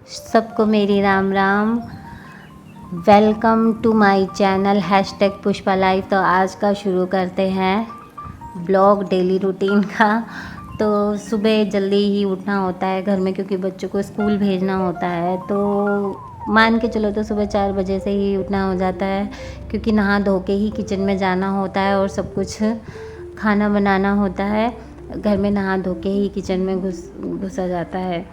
सबको मेरी Ram Ram. Welcome to my channel #Pushpa live. तो आज का शुरू करते हैं ब्लॉग डेली रूटीन का। तो सुबह जल्दी ही उठना होता है घर में, क्योंकि बच्चों को स्कूल भेजना होता है। तो मान के चलो तो सुबह 4 बजे से ही उठना हो जाता है, क्योंकि नहा धो के ही किचन में जाना होता है और सब कुछ खाना बनाना होता है। घर में नहा धो के ही किचन में घुसा जाता है।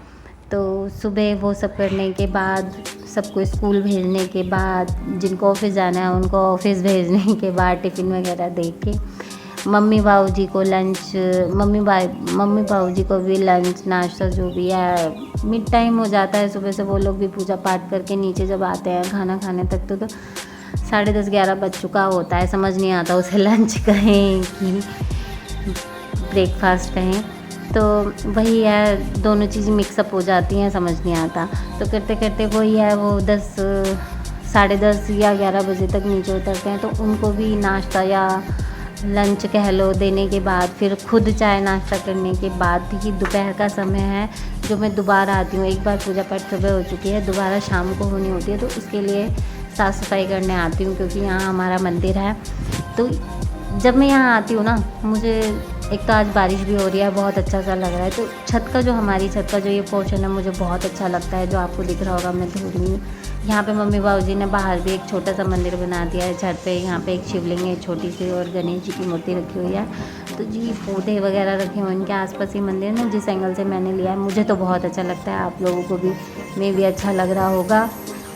तो सुबह वो सब करने के बाद, सबको स्कूल भेजने के बाद, जिनको ऑफिस जाना है उनको ऑफिस भेजने के बाद टिफ़िन वगैरह दे के मम्मी बाबूजी को लंच, मम्मी बाबूजी को भी लंच नाश्ता जो भी है मिड टाइम हो जाता है। सुबह से वो लोग भी पूजा पाठ करके नीचे जब आते हैं खाना खाने तक तो 10:30-11 बज चुका होता है। समझ नहीं आता उसे लंच कहें कि ब्रेकफास्ट कहें। तो वही है, दोनों चीज़ें मिक्सअप हो जाती हैं, समझ नहीं आता। तो करते करते वही है, वो 10, 10:30 या 11 बजे तक नीचे उतरते हैं। तो उनको भी नाश्ता या लंच कह लो देने के बाद, फिर खुद चाय नाश्ता करने के बाद ही दोपहर का समय है जो मैं दोबारा आती हूँ। एक बार पूजा पाठ सुबह हो चुकी है, दोबारा शाम को होनी होती है। तो उसके लिए साफ़ सफाई करने आती हूँ, क्योंकि यहाँ हमारा मंदिर है। तो जब मैं यहाँ आती हूँ ना, मुझे एक तो आज बारिश भी हो रही है, बहुत अच्छा सा लग रहा है। तो हमारी छत का जो ये पोर्शन है मुझे बहुत अच्छा लगता है, जो आपको दिख रहा होगा मैं धो रही हूँ। यहाँ पे मम्मी बाबूजी ने बाहर भी एक छोटा सा मंदिर बना दिया है छत पे। यहाँ पे एक शिवलिंग है छोटी सी, और गणेश जी की मूर्ति रखी हुई है। तो जी पौधे वगैरह रखे हुए हैं, इनके आसपास ही मंदिर है ना। जिस एंगल से मैंने लिया है मुझे तो बहुत अच्छा लगता है, आप लोगों को भी मे भी अच्छा लग रहा होगा।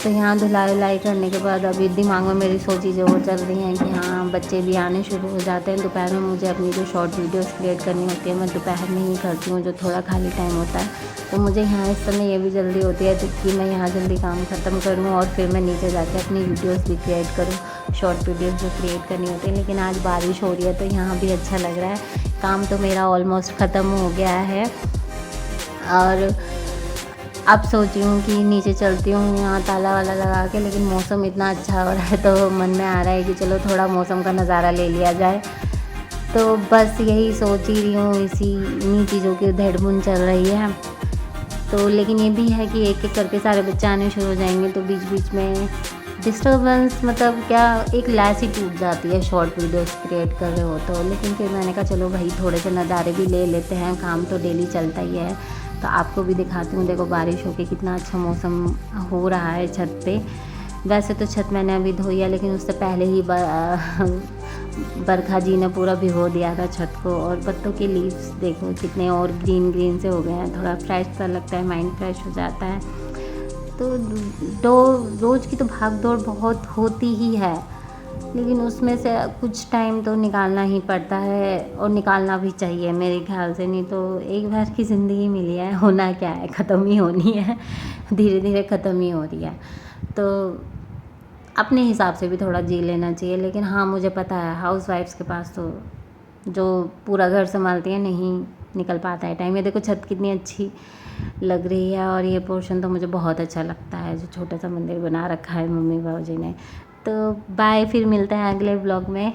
तो यहाँ धुलाई उलाई करने के बाद अभी दिमाग में मेरी सो चीज़ें वो चल रही हैं कि हाँ बच्चे भी आने शुरू हो जाते हैं। दोपहर में मुझे अपनी जो शॉर्ट वीडियोस क्रिएट करनी होती है मैं दोपहर में ही करती हूँ, जो थोड़ा खाली टाइम होता है। तो मुझे यहाँ इस समय ये भी जल्दी होती है कि मैं यहाँ जल्दी काम ख़त्म करूँ और फिर मैं नीचे जाके अपनी वीडियोज़ भी क्रिएट करूँ, शॉर्ट वीडियोज़ जो क्रिएट करनी होती है। लेकिन आज बारिश हो रही है तो यहाँ भी अच्छा लग रहा है। काम तो मेरा ऑलमोस्ट ख़त्म हो गया है, और अब सोच रही हूँ कि नीचे चलती हूँ यहाँ ताला वाला लगा के। लेकिन मौसम इतना अच्छा हो रहा है तो मन में आ रहा है कि चलो थोड़ा मौसम का नज़ारा ले लिया जाए। तो बस यही सोच ही रही हूँ, इन्हीं चीज़ों की धड़बुन चल रही है। तो लेकिन ये भी है कि एक एक करके सारे बच्चे आने शुरू हो जाएंगे, तो बीच बीच में डिस्टर्बेंस, मतलब क्या, एक लैस ही टूट जाती है शॉर्ट वीडियोस क्रिएट कर रहे हो तो। लेकिन फिर मैंने कहा चलो भाई थोड़े से नज़ारे भी ले लेते हैं, काम तो डेली चलता ही है। तो आपको भी दिखाती हूँ। देखो बारिश होके कितना अच्छा मौसम हो रहा है छत पे। वैसे तो छत मैंने अभी धोई है, लेकिन उससे पहले ही बरखा जी ने पूरा भिगो दिया था छत को। और पत्तों के लीव्स देखो कितने और ग्रीन ग्रीन से हो गए हैं, थोड़ा फ्रेश सा लगता है, माइंड फ्रेश हो जाता है। तो रोज़ की तो भाग दौड़ बहुत होती ही है, लेकिन उसमें से कुछ टाइम तो निकालना ही पड़ता है, और निकालना भी चाहिए मेरे ख्याल से। नहीं तो एक बार की ज़िंदगी मिली है, होना क्या है, ख़त्म ही होनी है, धीरे धीरे ख़त्म ही हो रही है। तो अपने हिसाब से भी थोड़ा जी लेना चाहिए। लेकिन हाँ मुझे पता है हाउसवाइफ्स के पास तो जो पूरा घर संभालती है नहीं निकल पाता है टाइम। ये देखो छत कितनी अच्छी लग रही है, और ये पोर्शन तो मुझे बहुत अच्छा लगता है जो छोटा सा मंदिर बना रखा है मम्मी बाबूजी ने। तो बाय, फिर मिलते हैं अगले ब्लॉग में।